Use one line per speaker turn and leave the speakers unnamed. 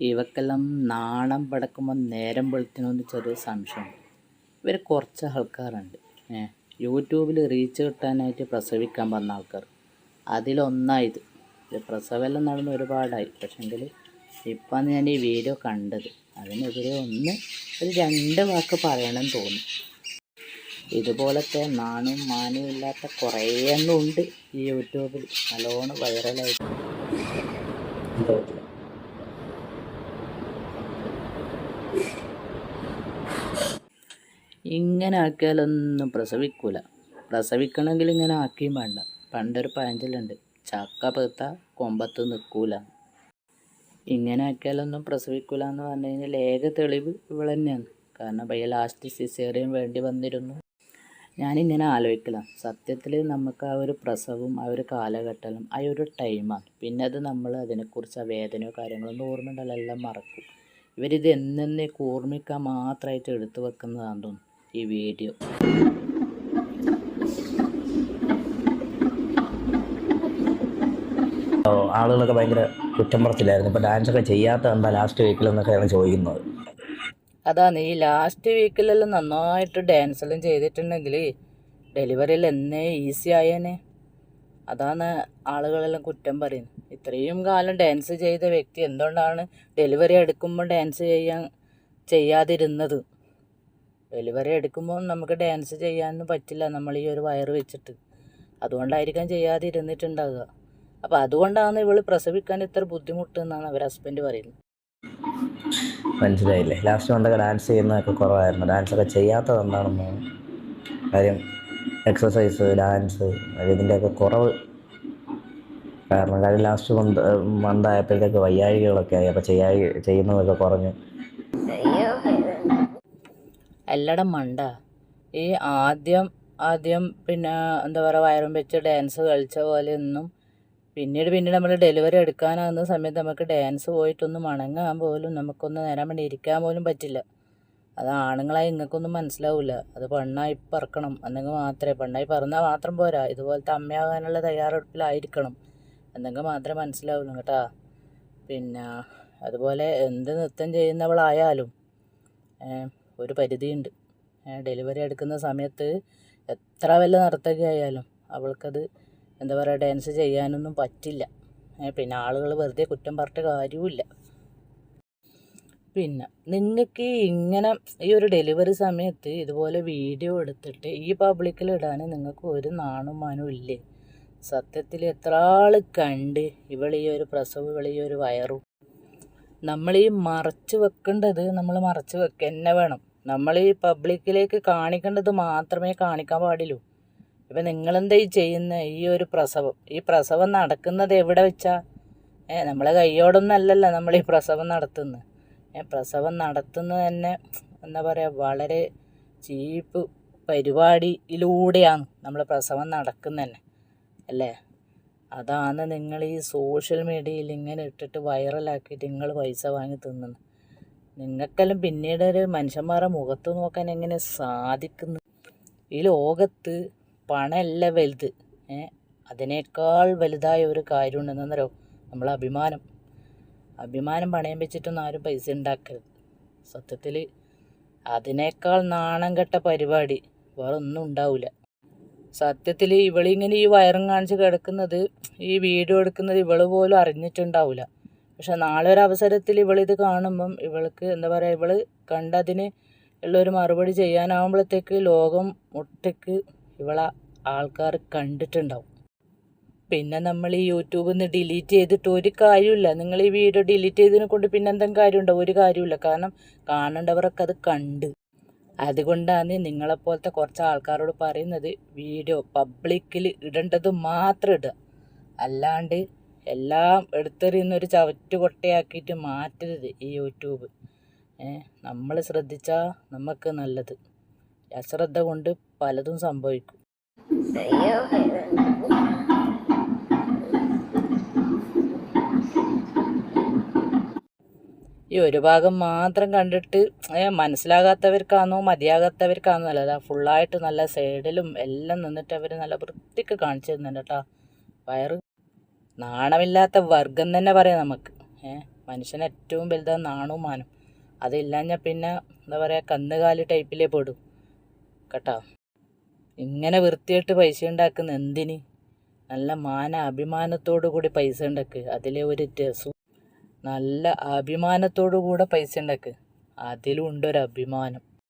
ഇവക്കെല്ലാം നാണം പടക്കുമ്പോൾ നേരം വെളുത്തിനൊന്ന് ചെറിയ സംശയമുണ്ട്. ഇവർ കുറച്ച് ആൾക്കാരുണ്ട് യൂട്യൂബിൽ റീച്ച് കിട്ടാനായിട്ട് പ്രസവിക്കാൻ വന്ന ആൾക്കാർ. അതിലൊന്നായത് പ്രസവമെല്ലാം നടന്ന് ഒരുപാടായി. പക്ഷെങ്കിൽ ഇപ്പം ഞാൻ ഈ വീഡിയോ കണ്ടത് അതിനെതിരെ ഒരു 2 വാക്ക് പറയണമെന്ന് തോന്നി. ഇതുപോലത്തെ നാണും മാനവും ഇല്ലാത്ത കുറേ എണ്ണം ഉണ്ട് ഈ യൂട്യൂബിൽ, നല്ലോണം വൈറലായിട്ട്. ഇങ്ങനെ ആക്കിയാലൊന്നും പ്രസവിക്കൂല. പ്രസവിക്കണമെങ്കിൽ ഇങ്ങനെ ആക്കിയും വേണ്ട. പണ്ടൊരു പഴഞ്ചൊല്ലുണ്ട്, ചക്ക പഴുത്ത കൊമ്പത്ത് നിൽക്കൂല. ഇങ്ങനെ ആക്കിയാലൊന്നും പ്രസവിക്കൂല എന്ന് പറഞ്ഞു കഴിഞ്ഞാൽ ഏക തെളിവ് ഇവൾ തന്നെയാണ്. കാരണം പയ്യ ലാസ്റ്റ് സിസേറിയൻ വേണ്ടി വന്നിരുന്നു. ഞാനിങ്ങനെ ആലോചിക്കലാണ്, സത്യത്തിൽ നമുക്ക് ആ ഒരു പ്രസവം, ആ ഒരു കാലഘട്ടം, ആ ഒരു ടൈമാണ്. പിന്നെ അത് നമ്മൾ അതിനെക്കുറിച്ച് ആ വേദനയോ കാര്യങ്ങളൊന്നും ഓർമ്മയുണ്ടല്ലോ, എല്ലാം മറക്കും. ഇവരിത് എന്നേക്ക് ഓർമ്മിക്കാൻ മാത്രമായിട്ട് എടുത്തു വെക്കുന്നതാണെന്ന് തോന്നുന്നു ഈ വീഡിയോ.
ആളുകളൊക്കെ ഭയങ്കര കുറ്റം പറച്ചിലായിരുന്നു. ഇപ്പോൾ ഡാൻസൊക്കെ ചെയ്യാത്ത എന്താ ലാസ്റ്റ് വീക്കിലെന്നൊക്കെയാണ് ചോദിക്കുന്നത്.
അതാണ്, ഈ ലാസ്റ്റ് വീക്കിലെല്ലാം നന്നായിട്ട് ഡാൻസെല്ലാം ചെയ്തിട്ടുണ്ടെങ്കിൽ ഡെലിവറിയിൽ എന്നേ ഈസി ആയേനെ. അതാണ് ആളുകളെല്ലാം കുറ്റം പറയുന്നത്. ഇത്രയും കാലം ഡാൻസ് ചെയ്ത വ്യക്തി എന്തുകൊണ്ടാണ് ഡെലിവറി എടുക്കുമ്പോൾ ഡാൻസ് ചെയ്യാതിരുന്നത്? ഡെലിവറി എടുക്കുമ്പോൾ നമുക്ക് ഡാൻസ് ചെയ്യാനൊന്നും പറ്റില്ല, നമ്മൾ ഈ ഒരു വയറ് വെച്ചിട്ട്. അതുകൊണ്ടായിരിക്കാം ചെയ്യാതിരുന്നിട്ടുണ്ടാകുക. അപ്പോൾ അതുകൊണ്ടാണ് ഇവൾ പ്രസവിക്കാൻ ഇത്ര ബുദ്ധിമുട്ടെന്നാണ് അവർ ഹസ്ബൻഡ് പറയുന്നത്.
മനസ്സിലായില്ലേ? ലാസ്റ്റ് കൊണ്ടൊക്കെ ഡാൻസ് ചെയ്യുന്നതൊക്കെ കുറവായിരുന്നു. ഡാൻസൊക്കെ ചെയ്യാത്തത് എന്താണെന്നാണ് കാര്യം. എക്സസൈസ്, ഡാൻസ്, ഇതിൻ്റെയൊക്കെ കുറവ് കാരണം. കാര്യം ലാസ്റ്റ് മന്തായപ്പോഴത്തേക്ക് വയ്യാഴികളൊക്കെ ആയി. അപ്പോൾ ചെയ്യുന്നതൊക്കെ കുറഞ്ഞു.
എല്ലടം മണ്ട. ഈ ആദ്യം പിന്നെ എന്താ പറയുക, വയറും വെച്ച് ഡാൻസ് കളിച്ച പോലെ ഒന്നും പിന്നീട് നമ്മൾ ഡെലിവറി എടുക്കാനാകുന്ന സമയത്ത് നമുക്ക് ഡാൻസ് പോയിട്ടൊന്ന് മണങ്ങാൻ പോലും, നമുക്കൊന്ന് നേരം വേണ്ടി ഇരിക്കാൻ പോലും പറ്റില്ല. അത് ആണുങ്ങളായി നിങ്ങൾക്കൊന്നും മനസ്സിലാവില്ല. അത് പെണ്ണായി പറക്കണം എന്നെങ്കിൽ മാത്രമേ, പെണ്ണായി പറന്നാൽ മാത്രം പോരാ, ഇതുപോലത്തെ അമ്മയാകാനുള്ള തയ്യാറെടുപ്പിലായിരിക്കണം എന്നെങ്കിൽ മാത്രമേ മനസ്സിലാവുള്ളൂ കേട്ടാ. പിന്നെ അതുപോലെ എന്ത് നൃത്തം ചെയ്യുന്നവളായാലും ഒരു പരിധിയുണ്ട്. ഡെലിവറി എടുക്കുന്ന സമയത്ത് എത്ര വല്ല നർത്തകിയായാലും അവൾക്കത് എന്താ പറയുക, ഡാൻസ് ചെയ്യാനൊന്നും പറ്റില്ല. പിന്നെ ആളുകൾ വെറുതെ കുറ്റം പറഞ്ഞിട്ട് കാര്യവുമില്ല. പിന്നെ നിങ്ങൾക്ക് ഇങ്ങനെ ഈ ഒരു ഡെലിവറി സമയത്ത് ഇതുപോലെ വീഡിയോ എടുത്തിട്ട് ഈ പബ്ലിക്കിൽ ഇടാൻ നിങ്ങൾക്ക് ഒരു നാണും മാനവും ഇല്ലേ? സത്യത്തിൽ എത്ര ആൾ കണ്ട് ഇവൾ ഈ ഒരു പ്രസവം, ഇവൾ ഈ ഒരു വയറും. നമ്മൾ ഈ മറച്ചു വെക്കേണ്ടത് നമ്മൾ മറച്ചു വെക്കുക തന്നെ വേണം. നമ്മൾ ഈ പബ്ലിക്കിലേക്ക് കാണിക്കേണ്ടത് മാത്രമേ കാണിക്കാൻ പാടുള്ളൂ. ഇപ്പം നിങ്ങളെന്താ ഈ ചെയ്യുന്ന ഈ പ്രസവം നടക്കുന്നത് എവിടെ വെച്ചാ? നമ്മളെ കൈയോടൊന്നും അല്ലല്ലോ നമ്മൾ ഈ പ്രസവം നടത്തുന്നത്. പ്രസവം നടത്തുന്നത് തന്നെ എന്താ പറയുക, വളരെ ചീപ്പ് പരിപാടിയിലൂടെയാണ് നമ്മൾ പ്രസവം നടക്കുന്നത് തന്നെ അല്ലേ? അതാണ് നിങ്ങൾ ഈ സോഷ്യൽ മീഡിയയിൽ ഇങ്ങനെ ഇട്ടിട്ട് വൈറലാക്കിയിട്ട് നിങ്ങൾ പൈസ വാങ്ങി തിന്നുന്നത്. നിങ്ങൾക്കെല്ലാം പിന്നീട് ഒരു മനുഷ്യന്മാരുടെ മുഖത്ത് നോക്കാൻ എങ്ങനെ സാധിക്കുന്നു? ഈ ലോകത്ത് പണമല്ല വലുത്. അതിനേക്കാൾ വലുതായ ഒരു കാര്യം ഉണ്ടെന്നോ, നമ്മൾ അഭിമാനം പണയം വെച്ചിട്ടൊന്നും ആരും പൈസ ഉണ്ടാക്കരുത്. സത്യത്തിൽ അതിനേക്കാൾ നാണം കെട്ട പരിപാടി വേറെ ഒന്നും ഉണ്ടാവില്ല. സത്യത്തിൽ ഇവളിങ്ങനെ ഈ വയറും കാണിച്ച് കിടക്കുന്നത്, ഈ വീഡിയോ എടുക്കുന്നത് ഇവള് പോലും അറിഞ്ഞിട്ടുണ്ടാവില്ല. പക്ഷെ നാളെ ഒരു അവസരത്തിൽ ഇവളിത് കാണുമ്പം ഇവൾക്ക് എന്താ പറയുക, ഇവള് കണ്ടതിന് ഉള്ളൊരു മറുപടി ചെയ്യാനാവുമ്പോഴത്തേക്ക് ലോകം ഒട്ടേക്ക് ഇവളെ ആൾക്കാർ കണ്ടിട്ടുണ്ടാവും. പിന്നെ നമ്മൾ ഈ യൂട്യൂബിൽ നിന്ന് ഡിലീറ്റ് ചെയ്തിട്ട് ഒരു കാര്യമില്ല. നിങ്ങൾ ഈ വീഡിയോ ഡിലീറ്റ് ചെയ്തതിനെ കൊണ്ട് പിന്നെ എന്തെങ്കിലും കാര്യമുണ്ടോ? ഒരു കാര്യമില്ല. കാരണം കാണേണ്ടവരൊക്കെ അത് കണ്ട്. അതുകൊണ്ടാണ് നിങ്ങളെപ്പോലത്തെ കുറച്ച് ആൾക്കാരോട് പറയുന്നത്, വീഡിയോ പബ്ലിക്കിൽ ഇടേണ്ടത് മാത്രം ഇടുക, അല്ലാണ്ട് എല്ലാം എടുത്തെറിയുന്നൊരു ചവറ്റുകൊട്ടയാക്കിയിട്ട് മാറ്റരുത് ഈ യൂട്യൂബ്. നമ്മൾ ശ്രദ്ധിച്ചാൽ നമുക്ക് നല്ലത്. അശ്രദ്ധ കൊണ്ട് പലതും സംഭവിക്കും. ഈ ഒരു ഭാഗം മാത്രം കണ്ടിട്ട് മനസ്സിലാകാത്തവർക്കാണോ മതിയാകാത്തവർക്കാണോ അല്ല, ഫുള്ളായിട്ട് നല്ല സൈഡിലും എല്ലാം നിന്നിട്ട് അവർ നല്ല വൃത്തിക്ക് കാണിച്ചു തരുന്നുണ്ട് കേട്ടോ. വയറ് നാണമില്ലാത്ത വർഗം തന്നെ പറയാം നമുക്ക്. മനുഷ്യന് ഏറ്റവും വലുതാണ് നാണവും മാനം. അതില്ലാഞ്ഞാൽ പിന്നെ എന്താ പറയുക, കന്നുകാലി ടൈപ്പിലേ പെടും കേട്ടോ. ഇങ്ങനെ വൃത്തിയായിട്ട് പൈസ ഉണ്ടാക്കുന്ന എന്തിന്? നല്ല അഭിമാനത്തോടു കൂടി പൈസ ഉണ്ടാക്കുക. അതിലെ ഒരു രസവും, നല്ല അഭിമാനത്തോടു കൂടെ പൈസ ഉണ്ടാക്കുക. അതിലും ഉണ്ടൊരു അഭിമാനം.